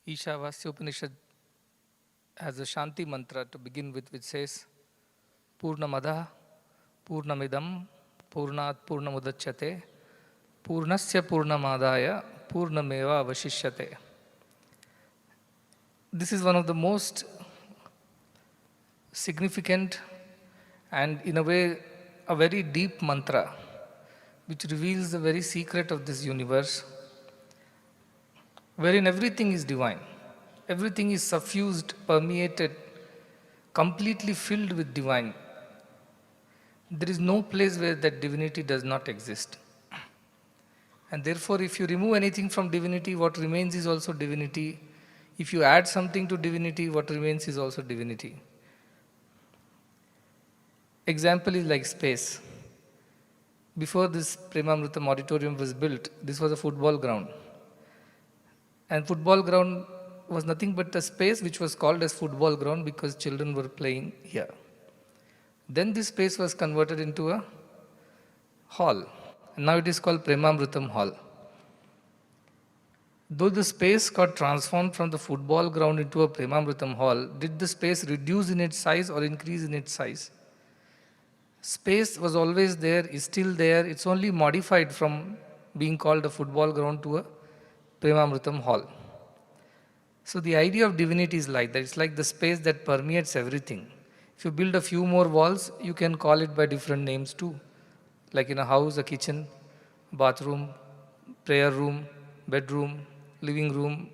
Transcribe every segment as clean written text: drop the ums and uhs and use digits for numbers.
Ishavasya Upanishad has a Shanti mantra to begin with, which says, Purnamada, Purnamidam, Purnat Purnamudachyate, Purnasya Purnamadaya, Purnameva Avashishyate. This is one of the most significant and, in a way, a very deep mantra which reveals the very secret of this universe, wherein everything is divine. Everything is suffused, permeated, completely filled with divine. There is no place where that divinity does not exist. And therefore, if you remove anything from divinity, what remains is also divinity. If you add something to divinity, what remains is also divinity. Example is like space. Before this Premamrutam auditorium was built, this was a football ground. And football ground was nothing but a space which was called as football ground because children were playing here. Then this space was converted into a hall. And now it is called Premamrutam Hall. Though the space got transformed from the football ground into a Premamrutam Hall, did the space reduce in its size or increase in its size? Space was always there, is still there. It's only modified from being called a football ground to a Premamrutam Hall. So the idea of divinity is like that. It's like the space that permeates everything. If you build a few more walls, you can call it by different names too. Like in a house, a kitchen, bathroom, prayer room, bedroom, living room,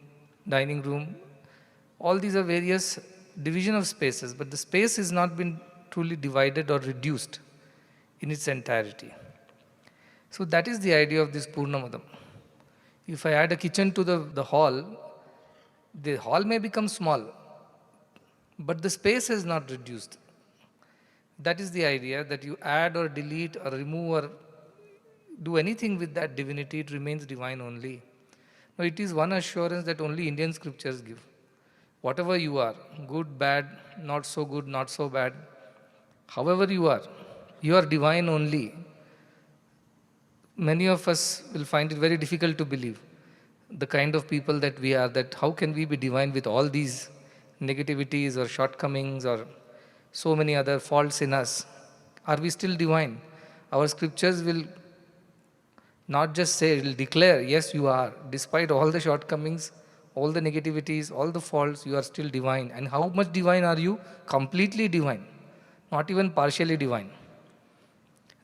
dining room. All these are various division of spaces, but the space has not been truly divided or reduced in its entirety. So that is the idea of this Purnamadam. If I add a kitchen to the hall may become small, but the space is not reduced. That is the idea, that you add or delete or remove or do anything with that divinity, it remains divine only. Now it is one assurance that only Indian scriptures give. Whatever you are, good, bad, not so good, not so bad, however you are divine only. Many of us will find it very difficult to believe the kind of people that we are, that how can we be divine with all these negativities or shortcomings or so many other faults in us? Are we still divine? Our scriptures will not just say, it will declare, yes, you are. Despite all the shortcomings, all the negativities, all the faults, you are still divine. And how much divine are you? Completely divine, not even partially divine.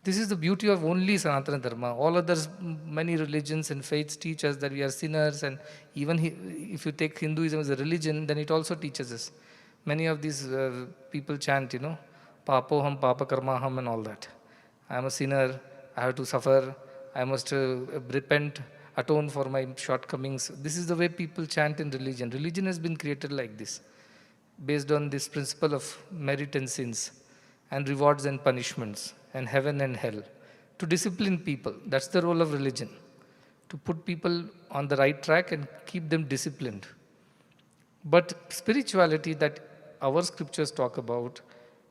This is the beauty of only Sanatana Dharma. All others, many religions and faiths teach us that we are sinners, and even if you take Hinduism as a religion, then it also teaches us. Many of these people chant, Papoham, Papa Karmaham and all that. I am a sinner, I have to suffer, I must repent, atone for my shortcomings. This is the way people chant in religion. Religion has been created like this, based on this principle of merit and sins, and rewards and punishments, and heaven and hell, to discipline people. That's the role of religion, to put people on the right track and keep them disciplined. But spirituality that our scriptures talk about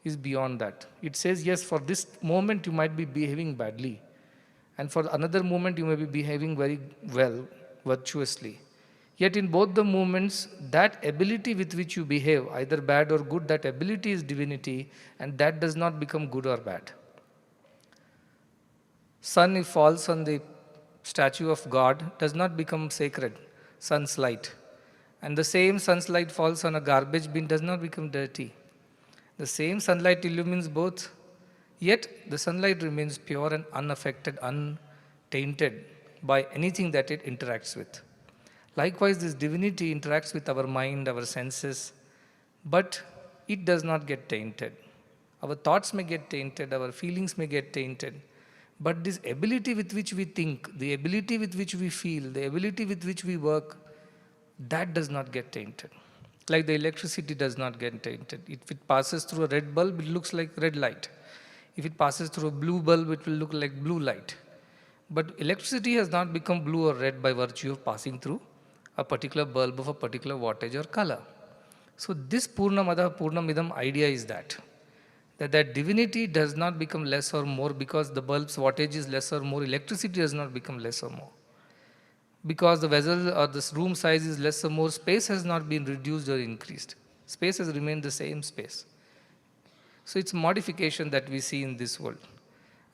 is beyond that. It says, yes, for this moment you might be behaving badly, and for another moment you may be behaving very well, virtuously. Yet in both the moments, that ability with which you behave, either bad or good, that ability is divinity, and that does not become good or bad. Sun, if falls on the statue of God, does not become sacred, sun's light. And the same sun's light falls on a garbage bin, does not become dirty. The same sunlight illumines both, yet the sunlight remains pure and unaffected, untainted by anything that it interacts with. Likewise, this divinity interacts with our mind, our senses, but it does not get tainted. Our thoughts may get tainted, our feelings may get tainted, but this ability with which we think, the ability with which we feel, the ability with which we work, that does not get tainted. Like the electricity does not get tainted. If it passes through a red bulb, it looks like red light. If it passes through a blue bulb, it will look like blue light. But electricity has not become blue or red by virtue of passing through a particular bulb of a particular wattage or color. So this Purnamada Purnamidam idea is that divinity does not become less or more because the bulb's wattage is less or more. Electricity does not become less or more. because the vessel or this room size is less or more, space has not been reduced or increased. Space has remained the same space. So it's modification that we see in this world.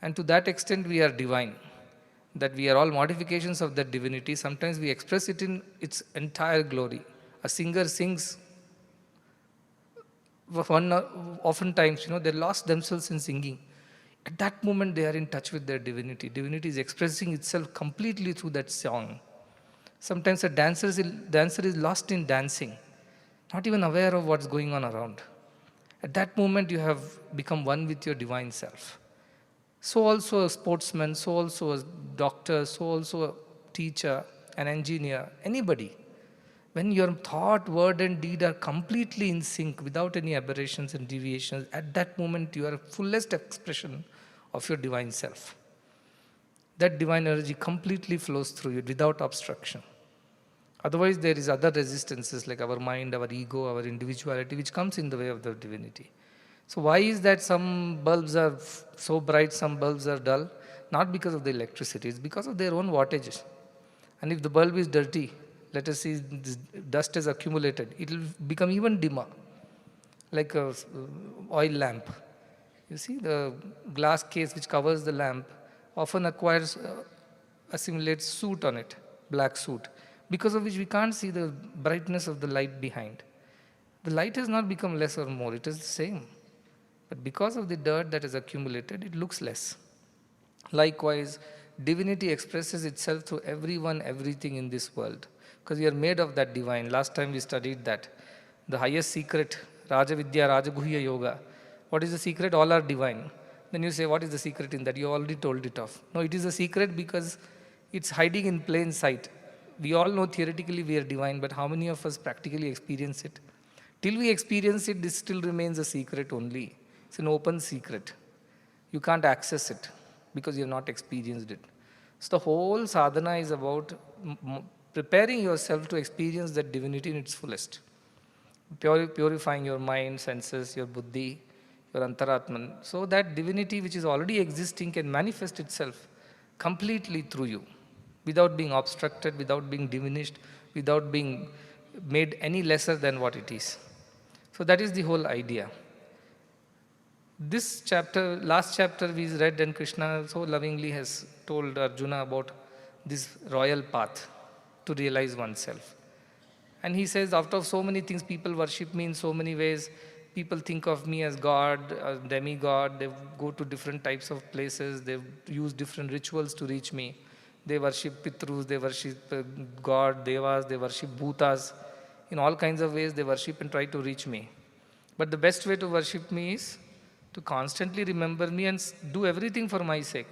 And to that extent, we are divine. That we are all modifications of that divinity. Sometimes we express it in its entire glory. A singer sings, oftentimes, they lost themselves in singing. At that moment, they are in touch with their divinity. Divinity is expressing itself completely through that song. Sometimes a dancer is lost in dancing, not even aware of what's going on around. At that moment, you have become one with your divine self. So also a sportsman, so also a doctor, so also a teacher, an engineer, anybody. When your thought, word and deed are completely in sync without any aberrations and deviations, at that moment you are fullest expression of your divine self. That divine energy completely flows through you without obstruction. Otherwise, there is other resistances like our mind, our ego, our individuality, which comes in the way of the divinity. So why is that some bulbs are so bright, some bulbs are dull? Not because of the electricity, it's because of their own wattages. And if the bulb is dirty, let us see this dust is accumulated, it will become even dimmer, like a oil lamp. You see, the glass case which covers the lamp often accumulates soot on it, black soot, because of which we can't see the brightness of the light behind. The light has not become less or more, it is the same. But because of the dirt that is accumulated, it looks less. Likewise, divinity expresses itself through everyone, everything in this world. Because we are made of that divine. Last time we studied that. The highest secret, Raja Vidya, Raja Guhya Yoga. What is the secret? All are divine. Then you say, what is the secret in that? You already told it off. No, it is a secret because it's hiding in plain sight. We all know theoretically we are divine, but how many of us practically experience it? Till we experience it, this still remains a secret only. It's an open secret. You can't access it because you have not experienced it. So the whole sadhana is about preparing yourself to experience that divinity in its fullest. Purifying your mind, senses, your buddhi, your antaratman, so that divinity which is already existing can manifest itself completely through you, without being obstructed, without being diminished, without being made any lesser than what it is. So that is the whole idea. This chapter, last chapter we read, and Krishna so lovingly has told Arjuna about this royal path to realize oneself. And he says, after so many things, people worship me in so many ways. People think of me as God, as demigod. They go to different types of places. They use different rituals to reach me. They worship Pitrus, they worship God, Devas, they worship Bhutas. In all kinds of ways, they worship and try to reach me. But the best way to worship me is to constantly remember me and do everything for my sake.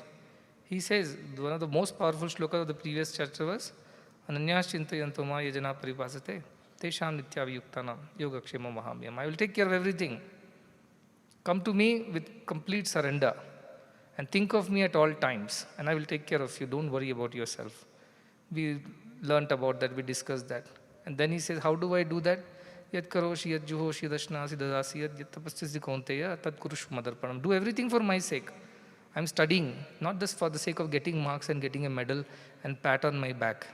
He says, one of the most powerful shlokas of the previous chapter was, Ananyas chintayanto ma yajana paripasate, tesham nityaviyuktanam yogakshema mahamyam. I will take care of everything. Come to me with complete surrender and think of me at all times, and I will take care of you. Don't worry about yourself. We learnt about that, we discussed that. And then he says, how do I do that? Yad karoshi, yad juhoshi, yad ashnasi, dadasi, yad tapasyasi kaunteya, tad kurush madarpanam. Do everything for my sake. I'm studying, not just for the sake of getting marks and getting a medal and pat on my back.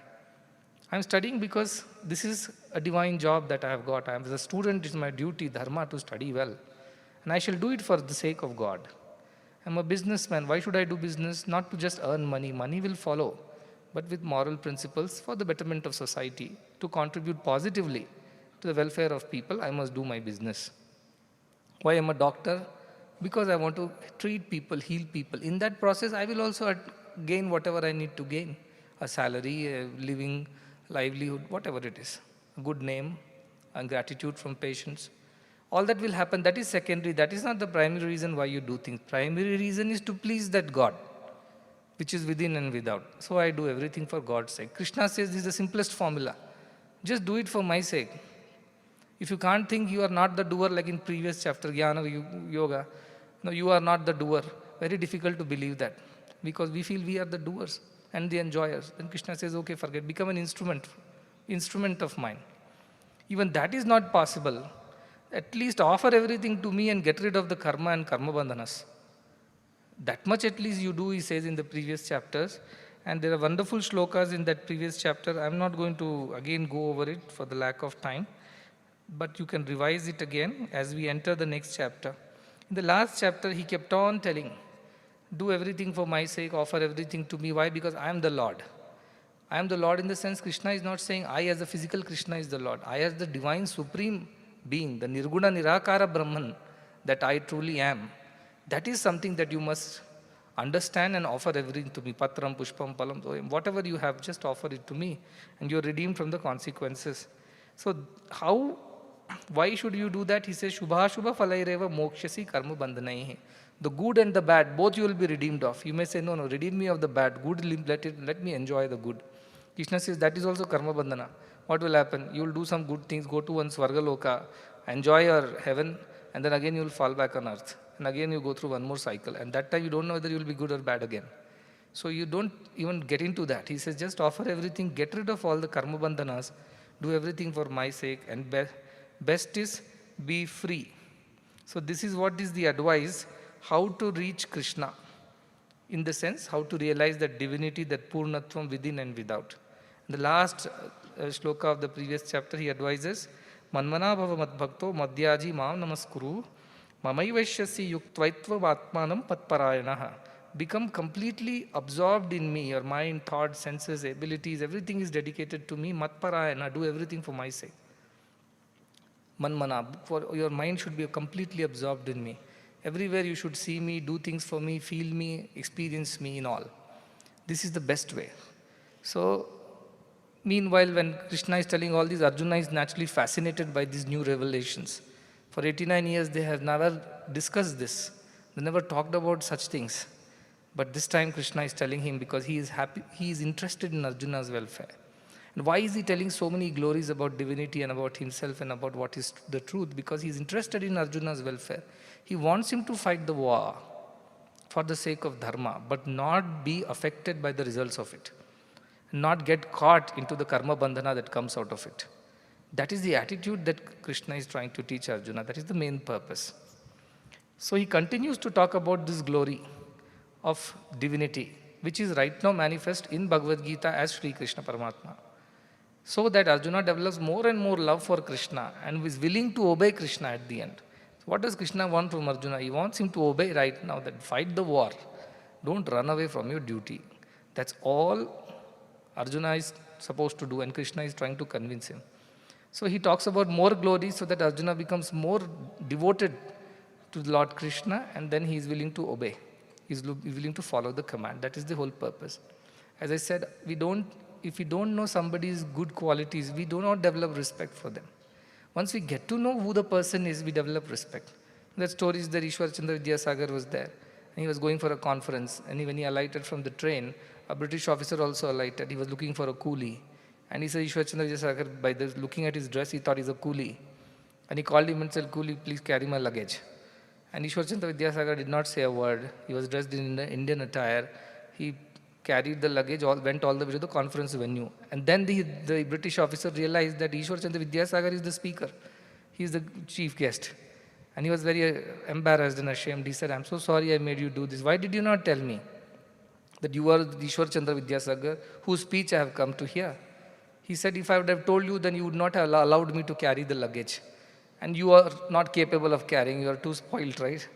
I'm studying because this is a divine job that I have got. As a student, it's my duty, dharma, to study well. And I shall do it for the sake of God. I'm a businessman. Why should I do business? Not to just earn money. Money will follow. But with moral principles for the betterment of society, to contribute positively to the welfare of people, I must do my business. Why I'm a doctor? Because I want to treat people, heal people. In that process, I will also gain whatever I need to gain. A salary, a living, livelihood, whatever it is. A good name, and gratitude from patients. All that will happen. That is secondary. That is not the primary reason why you do things. Primary reason is to please that God, which is within and without. So I do everything for God's sake. Krishna says this is the simplest formula. Just do it for my sake. If you can't think, you are not the doer, like in previous chapter, Jnana Yoga. No, you are not the doer. Very difficult to believe that. Because we feel we are the doers and the enjoyers. Then Krishna says, okay, forget, become an instrument of mine. Even that is not possible. At least offer everything to me and get rid of the karma and karma bandhanas. That much at least you do, he says in the previous chapters. And there are wonderful shlokas in that previous chapter. I'm not going to again go over it for the lack of time, but you can revise it again as we enter the next chapter. In the last chapter, he kept on telling, do everything for my sake, offer everything to me. Why? Because I am the Lord. I am the Lord in the sense Krishna is not saying I as a physical Krishna is the Lord. I as the divine supreme being, the Nirguna Nirakara Brahman that I truly am. That is something that you must understand and offer everything to me. Patram, Pushpam, Palam, whatever you have, just offer it to me and you're redeemed from the consequences. So why should you do that? He says, Shubha Shubha Falaireva Mokshasi Karma Bandhanaihi. The good and the bad, both you will be redeemed of. You may say, no, redeem me of the bad. Good, let me enjoy the good. Krishna says, that is also Karma Bandhana. What will happen? You will do some good things, go to one Svargaloka, enjoy your heaven, and then again you will fall back on earth. And again you go through one more cycle. And that time you don't know whether you will be good or bad again. So you don't even get into that. He says, just offer everything, get rid of all the Karma Bandhanas, do everything for my sake, and best is be free. So this is what is the advice, how to reach Krishna. In the sense, how to realize that divinity, that Purnatvam within and without. In the last shloka of the previous chapter, he advises, Manmana bhava madbhakto madhyaji mam namaskuru mamaivaishyasi yuktvaitva atmanam patparayanaha. Become completely absorbed in me, your mind, thoughts, senses, abilities, everything is dedicated to me. Matparayana, do everything for my sake. Manmana, for your mind should be completely absorbed in me. Everywhere you should see me, do things for me, feel me, experience me in all. This is the best way. So, meanwhile, when Krishna is telling all these, Arjuna is naturally fascinated by these new revelations. For 89 years, they have never discussed this. They never talked about such things. But this time Krishna is telling him because he is happy, he is interested in Arjuna's welfare. And why is he telling so many glories about divinity and about himself and about what is the truth? Because he is interested in Arjuna's welfare. He wants him to fight the war for the sake of dharma, but not be affected by the results of it. Not get caught into the karma bandhana that comes out of it. That is the attitude that Krishna is trying to teach Arjuna. That is the main purpose. So he continues to talk about this glory of divinity, which is right now manifest in Bhagavad Gita as Sri Krishna Paramatma. So that Arjuna develops more and more love for Krishna and is willing to obey Krishna at the end. So what does Krishna want from Arjuna? He wants him to obey right now, that fight the war. Don't run away from your duty. That's all Arjuna is supposed to do, and Krishna is trying to convince him. So he talks about more glory so that Arjuna becomes more devoted to Lord Krishna, and then he is willing to obey. He is willing to follow the command. That is the whole purpose. As I said, if we don't know somebody's good qualities, we do not develop respect for them. Once we get to know who the person is, we develop respect. That story is that Ishwar Chandra Vidyasagar was there. And he was going for a conference. And when he alighted from the train, a British officer also alighted. He was looking for a coolie. And he said, Ishwar Chandra Vidyasagar, by looking at his dress, he thought he's a coolie. And he called him and said, Coolie, please carry my luggage. And Ishwar Chandra Vidyasagar did not say a word. He was dressed in Indian attire. He carried the luggage, went all the way to the conference venue. And then the British officer realized that Ishwar Chandra Vidyasagar is the speaker. He is the chief guest. And he was very embarrassed and ashamed. He said, I'm so sorry I made you do this. Why did you not tell me that you are Ishwar Chandra Vidyasagar, whose speech I have come to hear? He said, if I would have told you, then you would not have allowed me to carry the luggage. And you are not capable of carrying. You are too spoiled, right?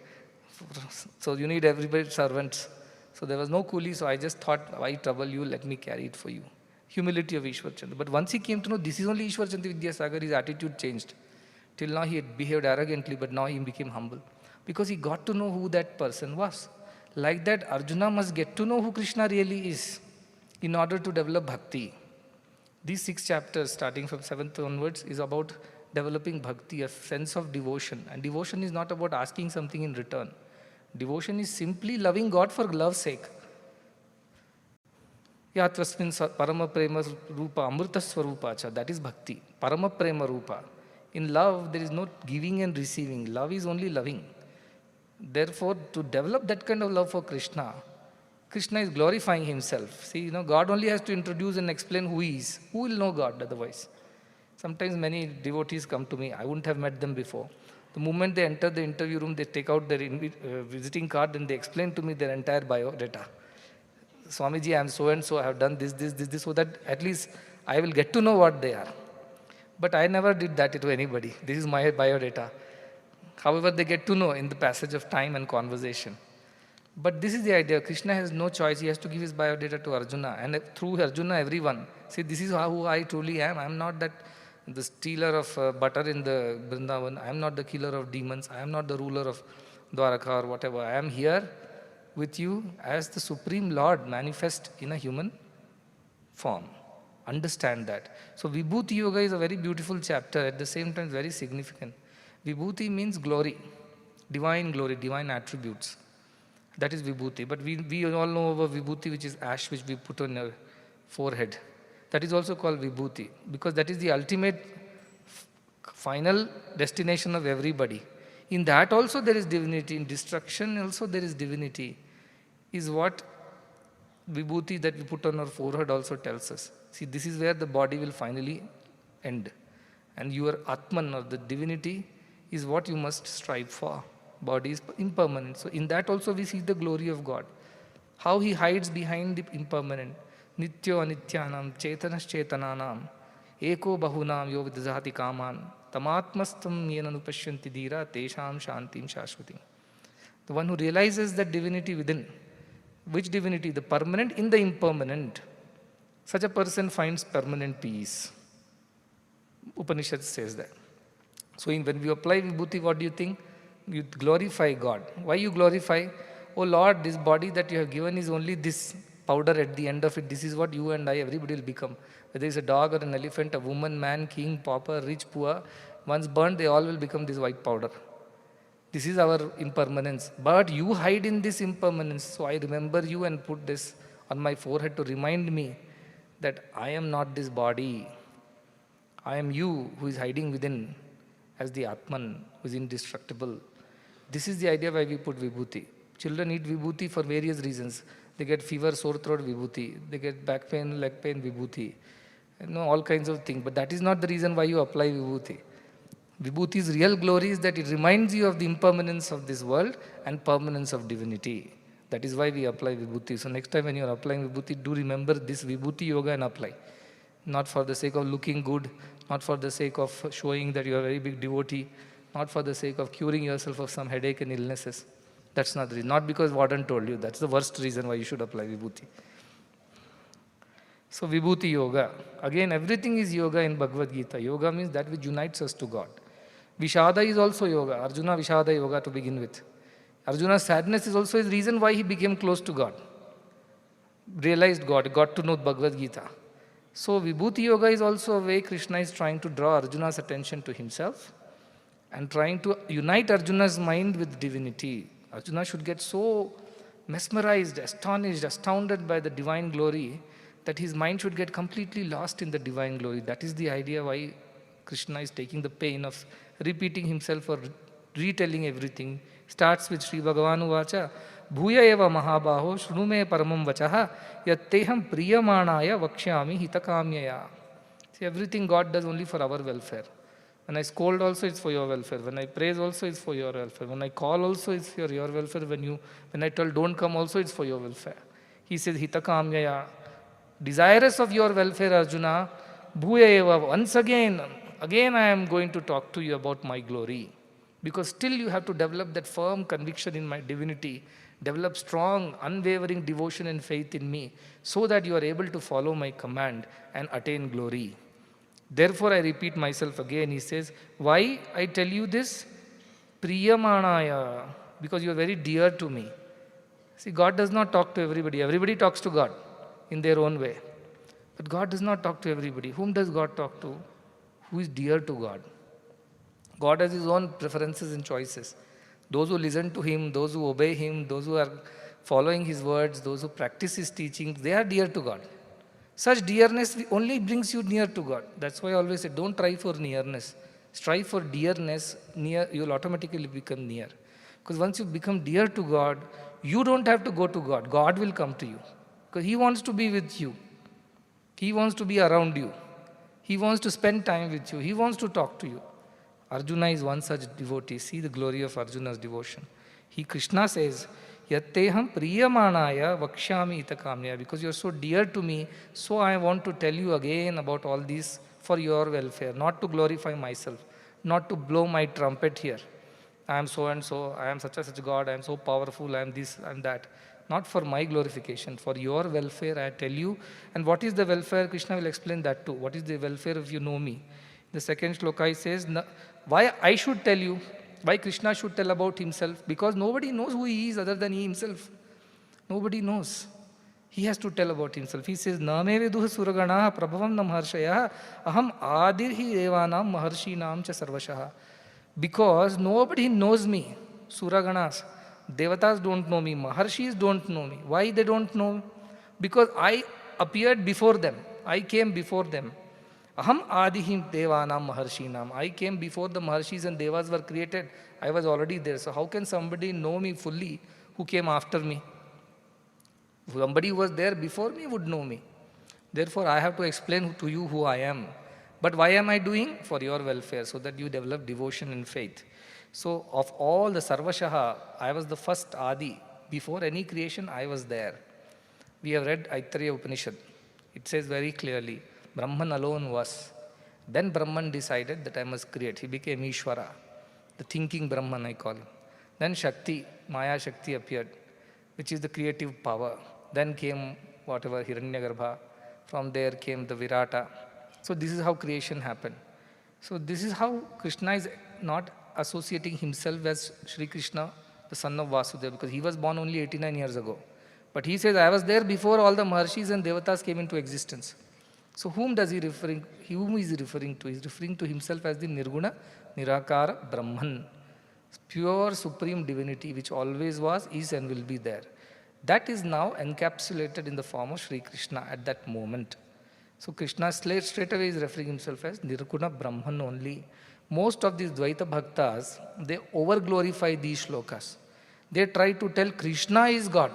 So you need everybody's servants. So there was no coolie, so I just thought, why trouble you, let me carry it for you. Humility of Ishwar Chandra. But once he came to know this is only Ishwar Chandra Vidyasagar, his attitude changed. Till now he had behaved arrogantly, but now he became humble. Because he got to know who that person was. Like that, Arjuna must get to know who Krishna really is in order to develop bhakti. These 6 chapters, starting from 7th onwards, is about developing bhakti, a sense of devotion. And devotion is not about asking something in return. Devotion is simply loving God for love's sake. Yatvasmin parama prema rupa amrita swarupacha. That is bhakti. Parama prema rupa. In love, there is no giving and receiving. Love is only loving. Therefore, to develop that kind of love for Krishna, Krishna is glorifying himself. See, God only has to introduce and explain who he is. Who will know God otherwise? Sometimes many devotees come to me. I wouldn't have met them before. The moment they enter the interview room, they take out their visiting card and they explain to me their entire biodata. Swamiji, I am so and so, I have done this, so that at least I will get to know what they are. But I never did that to anybody. This is my biodata. However, they get to know in the passage of time and conversation. But this is the idea. Krishna has no choice. He has to give his biodata to Arjuna. And through Arjuna, everyone. See, this is who I truly am. I am not that the stealer of butter in the Vrindavan. I am not the killer of demons. I am not the ruler of Dwaraka or whatever. I am here with you as the Supreme Lord manifest in a human form. Understand that. So Vibhuti Yoga is a very beautiful chapter, at the same time very significant. Vibhuti means glory, divine attributes. That is Vibhuti. But we all know about Vibhuti, which is ash, which we put on your forehead. That is also called Vibhuti, because that is the ultimate final destination of everybody. In that also there is divinity. In destruction also there is divinity. Is what Vibhuti that we put on our forehead also tells us. See, this is where the body will finally end. And your Atman, or the divinity, is what you must strive for. Body is impermanent. So in that also we see the glory of God. How He hides behind the impermanent. Nityo anityanam chetanas chetananam eko bahunam yo vidhati kaman tamatmastam yenanupashyanti dhira tesham shantim shashvatim. The one who realizes that divinity within. Which divinity? The permanent in the impermanent. Such a person finds permanent peace. Upanishad says that. So when we apply Vibhuti, what do you think? You glorify God. Why you glorify? Oh Lord, this body that you have given is only this powder at the end of it. This is what you and I, everybody will become. Whether it's a dog or an elephant, a woman, man, king, pauper, rich, poor, once burnt, they all will become this white powder. This is our impermanence. But you hide in this impermanence. So I remember you and put this on my forehead to remind me that I am not this body. I am you who is hiding within as the Atman who is indestructible. This is the idea why we put Vibhuti. Children eat Vibhuti for various reasons. They get fever, sore throat, Vibhuti. They get back pain, leg pain, Vibhuti. All kinds of things. But that is not the reason why you apply Vibhuti. Vibhuti's real glory is that it reminds you of the impermanence of this world and permanence of divinity. That is why we apply Vibhuti. So next time when you are applying Vibhuti, do remember this Vibhuti yoga and apply. Not for the sake of looking good, not for the sake of showing that you are a very big devotee, not for the sake of curing yourself of some headache and illnesses. That's not the reason. Not because Warden told you. That's the worst reason why you should apply Vibhuti. So Vibhuti yoga. Again, everything is yoga in Bhagavad Gita. Yoga means that which unites us to God. Vishada is also yoga. Arjuna Vishada yoga to begin with. Arjuna's sadness is also his reason why he became close to God. Realized God, got to know Bhagavad Gita. So Vibhuti yoga is also a way Krishna is trying to draw Arjuna's attention to himself and trying to unite Arjuna's mind with divinity. Arjuna should get so mesmerized, astonished, astounded by the divine glory that his mind should get completely lost in the divine glory. That is the idea why Krishna is taking the pain of repeating himself or retelling everything. Starts with Sri Bhagavan Uvacha, Bhuya eva mahabaho shrunume paramam vachaha yatteham priyamanaya vakshyami hitakamyaya. See, everything God does only for our welfare. When I scold also, it's for your welfare. When I praise also, it's for your welfare. When I call also, it's for your welfare. When I tell don't come also, it's for your welfare. He says, hitakamyaya. Desirous of your welfare, Arjuna, bhuya eva. Once again I am going to talk to you about my glory. Because still you have to develop that firm conviction in my divinity, develop strong, unwavering devotion and faith in me, so that you are able to follow my command and attain glory. Therefore, I repeat myself again. He says, why I tell you this? Priyamanaya, because you are very dear to me. See, God does not talk to everybody. Everybody talks to God in their own way. But God does not talk to everybody. Whom does God talk to? Who is dear to God? God has His own preferences and choices. Those who listen to Him, those who obey Him, those who are following His words, those who practice His teachings, they are dear to God. Such dearness only brings you near to God. That's why I always say, don't try for nearness. Strive for dearness. Near, you will automatically become near. Because once you become dear to God, you don't have to go to God. God will come to you. Because He wants to be with you. He wants to be around you. He wants to spend time with you. He wants to talk to you. Arjuna is one such devotee. See the glory of Arjuna's devotion. Krishna says, Yatteham priyamanaya vakshyami itakamya. Because you are so dear to me, so I want to tell you again about all these for your welfare, not to glorify myself, not to blow my trumpet here. I am so and so, I am such and such God, I am so powerful, I am this, I am that. Not for my glorification, for your welfare, I tell you. And what is the welfare? Krishna will explain that too. What is the welfare if you know me? The second shloka he says, why I should tell you, why Krishna should tell about himself? Because nobody knows who he is other than he himself. Nobody knows. He has to tell about himself. He says, Na me viduha suragana prabhavam na maharshaya aham adirhi devanam maharshinam cha sarvashaha. Because nobody knows me. Suraganas, Devatas don't know me, Maharshis don't know me. Why they don't know? Because I appeared before them. I came before them. Aham adihim devanam maharshinam. I came before the Maharshis and Devas were created. I was already there. So how can somebody know me fully who came after me? Somebody who was there before me would know me. Therefore, I have to explain to you who I am. But why am I doing? For your welfare, so that you develop devotion and faith. So, of all the Sarvashaha, I was the first Adi. Before any creation, I was there. We have read Aitreya Upanishad. It says very clearly, Brahman alone was. Then Brahman decided that I must create. He became Ishvara, the thinking Brahman I call him. Then Shakti, Maya Shakti appeared, which is the creative power. Then came whatever, Hiranyagarbha. From there came the Virata. So this is how creation happened. So this is how Krishna is not associating himself as Sri Krishna, the son of Vasudeva, because he was born only 89 years ago. But he says, I was there before all the Maharshis and Devatas came into existence. So whom is he referring to? He is referring to himself as the Nirguna, Nirakara, Brahman. Pure supreme divinity which always was, is and will be there. That is now encapsulated in the form of Sri Krishna at that moment. So Krishna straight away is referring himself as Nirguna Brahman only. Most of these Dvaita Bhaktas, they over-glorify these shlokas. They try to tell Krishna is God.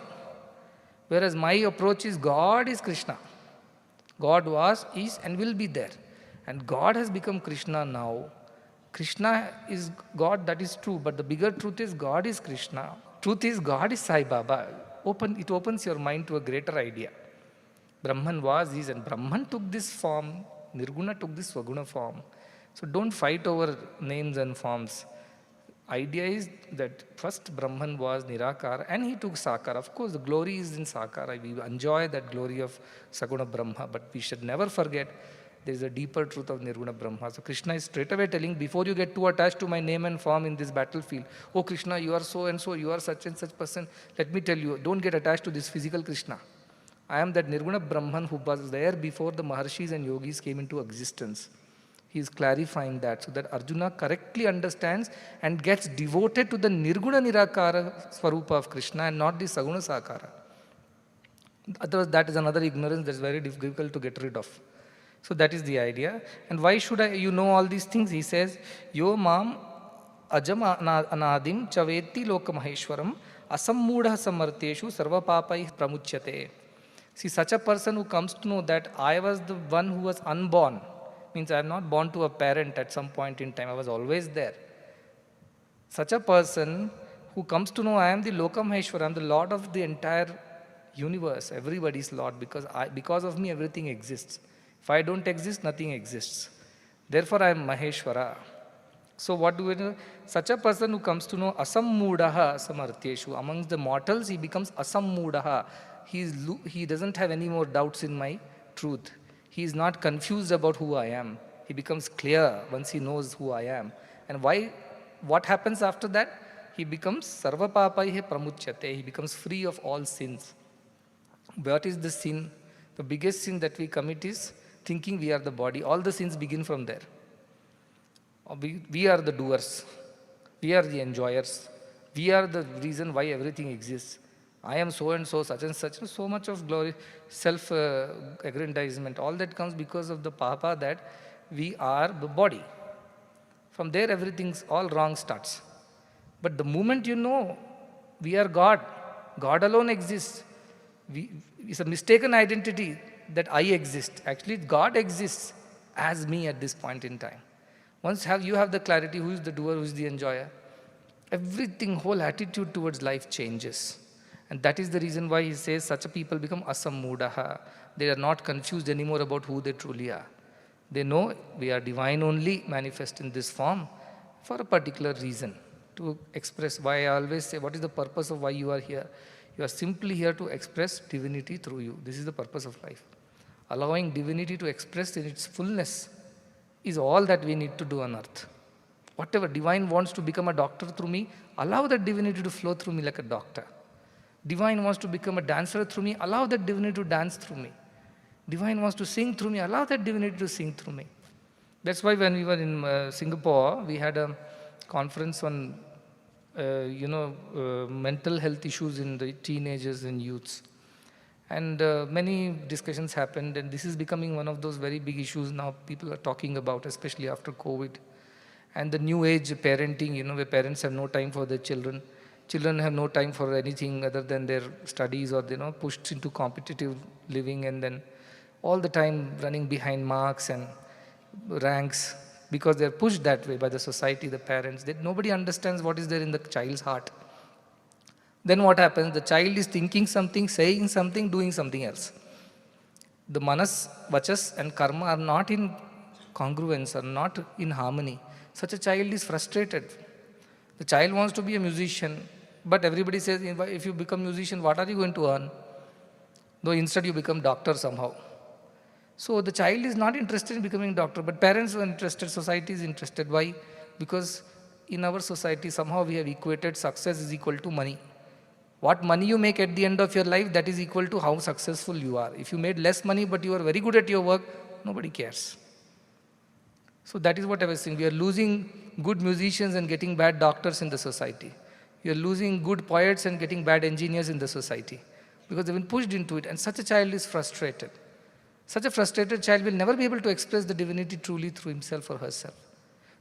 Whereas my approach is God is Krishna. God was, is and will be there. And God has become Krishna now. Krishna is God, that is true. But the bigger truth is God is Krishna. Truth is God is Sai Baba. It opens your mind to a greater idea. Brahman was, is, and Brahman took this form. Nirguna took this Svaguna form. So don't fight over names and forms. Idea is that first Brahman was Nirakara and he took Sakara. Of course, the glory is in Sakara. We enjoy that glory of Saguna Brahma, but we should never forget there is a deeper truth of Nirguna Brahma. So Krishna is straight away telling, before you get too attached to my name and form in this battlefield, oh Krishna, you are so and so, you are such and such person. Let me tell you, don't get attached to this physical Krishna. I am that Nirguna Brahman who was there before the Maharshis and Yogis came into existence. He is clarifying that so that Arjuna correctly understands and gets devoted to the Nirguna Nirakara Swarupa of Krishna and not the Saguna Sakara. Otherwise, that is another ignorance that is very difficult to get rid of. So that is the idea. And why should you know all these things? He says, Yo mam ajam anadim chaveti lokamaheshwaram asammudha samarteshu sarva papai pramuchyate. See, such a person who comes to know that I was the one who was unborn, means I am not born to a parent at some point in time, I was always there. Such a person who comes to know I am the Lokamaheshwara, I am the Lord of the entire universe, everybody's Lord, because of me everything exists. If I don't exist, nothing exists. Therefore I am Maheshwara. So what do we do? Such a person who comes to know asammudaha samartyeshu, amongst the mortals he becomes asammudaha. He doesn't have any more doubts in my truth. He is not confused about who I am. He becomes clear once he knows who I am. And what happens after that? He becomes sarva papaihe pramuchyate. He becomes free of all sins. What is the sin? The biggest sin that we commit is thinking we are the body. All the sins begin from there. We are the doers. We are the enjoyers. We are the reason why everything exists. I am so and so, such and such. So much of glory, self-aggrandizement. All that comes because of the papa that we are the body. From there, everything's all wrong starts. But the moment you know we are God, God alone exists. It's a mistaken identity that I exist. Actually, God exists as me at this point in time. Once you have the clarity, who is the doer, who is the enjoyer, everything, whole attitude towards life changes. And that is the reason why he says such a people become asammudaha. They are not confused anymore about who they truly are. They know we are divine only, manifest in this form for a particular reason. To express why I always say, what is the purpose of why you are here? You are simply here to express divinity through you. This is the purpose of life. Allowing divinity to express in its fullness is all that we need to do on earth. Whatever divine wants to become a doctor through me, allow that divinity to flow through me like a doctor. Divine wants to become a dancer through me, allow that divinity to dance through me. Divine wants to sing through me, allow that divinity to sing through me. That's why when we were in Singapore, we had a conference on mental health issues in the teenagers and youths. And many discussions happened, and this is becoming one of those very big issues now people are talking about, especially after COVID. And the new age parenting, where parents have no time for their children. Children have no time for anything other than their studies, or pushed into competitive living, and then all the time running behind marks and ranks because they're pushed that way by the society, the parents. Nobody understands what is there in the child's heart. Then what happens? The child is thinking something, saying something, doing something else. The manas, vachas and karma are not in congruence, are not in harmony. Such a child is frustrated. The child wants to be a musician, but everybody says, if you become musician, what are you going to earn? Though instead you become doctor somehow. So the child is not interested in becoming doctor, but parents are interested, society is interested. Why? Because in our society, somehow we have equated success is equal to money. What money you make at the end of your life, that is equal to how successful you are. If you made less money, but you are very good at your work, nobody cares. So that is what I was saying. We are losing good musicians and getting bad doctors in the society. We are losing good poets and getting bad engineers in the society because they've been pushed into it. And such a child is frustrated. Such a frustrated child will never be able to express the divinity truly through himself or herself.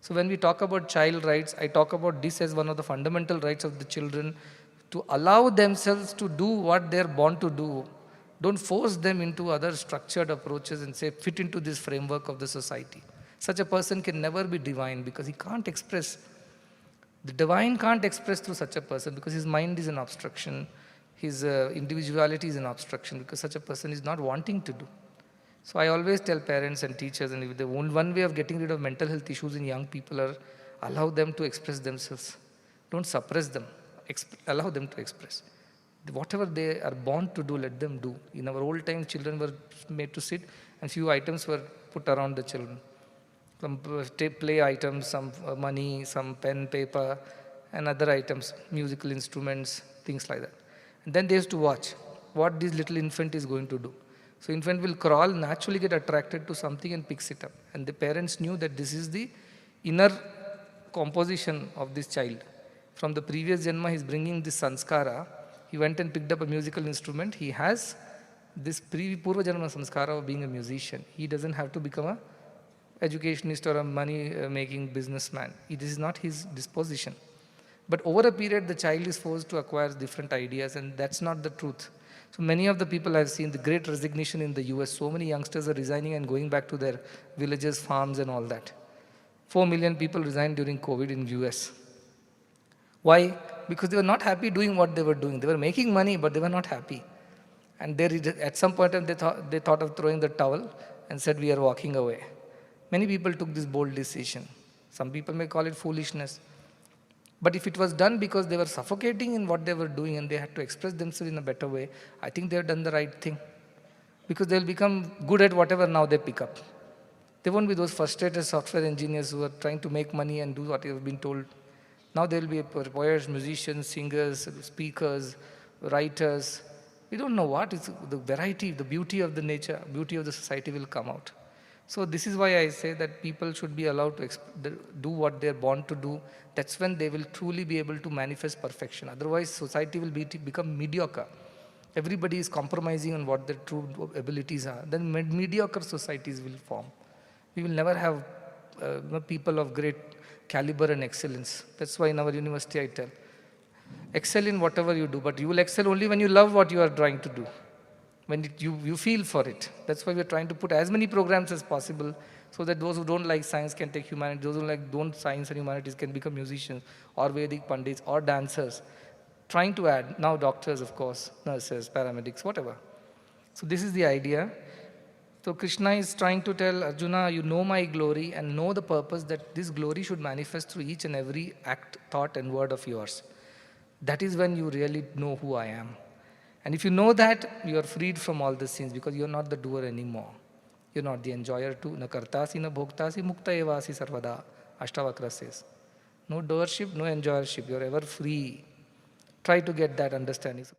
So when we talk about child rights, I talk about this as one of the fundamental rights of the children, to allow themselves to do what they're born to do. Don't force them into other structured approaches and say, fit into this framework of the society. Such a person can never be divine because he can't express. The divine can't express through such a person because his mind is an obstruction. His individuality is an obstruction because such a person is not wanting to do. So I always tell parents and teachers, and if the one way of getting rid of mental health issues in young people are allow them to express themselves. Don't suppress them. Allow them to express. Whatever they are born to do, let them do. In our old times, children were made to sit and few items were put around the children. Some play items, some money, some pen, paper, and other items, musical instruments, things like that. And then they used to watch what this little infant is going to do. So infant will crawl, naturally get attracted to something and picks it up. And the parents knew that this is the inner composition of this child. From the previous janma, he's bringing this sanskara. He went and picked up a musical instrument. He has this purva janma sanskara of being a musician. He doesn't have to become a educationist or a money-making businessman. This is not his disposition. But over a period, the child is forced to acquire different ideas, and that's not the truth. So many of the people I've seen, the great resignation in the US, so many youngsters are resigning and going back to their villages, farms and all that. 4 million people resigned during COVID in US. Why? Because they were not happy doing what they were doing. They were making money, but they were not happy. And at some point they thought of throwing the towel and said, we are walking away. Many people took this bold decision. Some people may call it foolishness. But if it was done because they were suffocating in what they were doing and they had to express themselves in a better way, I think they have done the right thing. Because they will become good at whatever now they pick up. They won't be those frustrated software engineers who are trying to make money and do what they have been told. Now there will be poets, musicians, singers, speakers, writers. We don't know what is the variety, the beauty of the nature, beauty of the society will come out. So this is why I say that people should be allowed to do what they are born to do. That's when they will truly be able to manifest perfection. Otherwise, society will become mediocre. Everybody is compromising on what their true abilities are. Then mediocre societies will form. We will never have people of great caliber and excellence. That's why in our university I tell, excel in whatever you do, but you will excel only when you love what you are trying to do. When you feel for it. That's why we're trying to put as many programs as possible so that those who don't like science can take humanities, those who don't science and humanities can become musicians or Vedic Pandits or dancers. trying to add, now doctors, of course, nurses, paramedics, whatever. So this is the idea. So Krishna is trying to tell Arjuna, you know my glory and know the purpose that this glory should manifest through each and every act, thought and word of yours. That is when you really know who I am. And if you know that, you are freed from all the sins because you are not the doer anymore. You are not the enjoyer too. Na kartasi, na bhoktasi, mukta evasi sarvada. Ashtavakra says. No doership, no enjoyership. You are ever free. Try to get that understanding.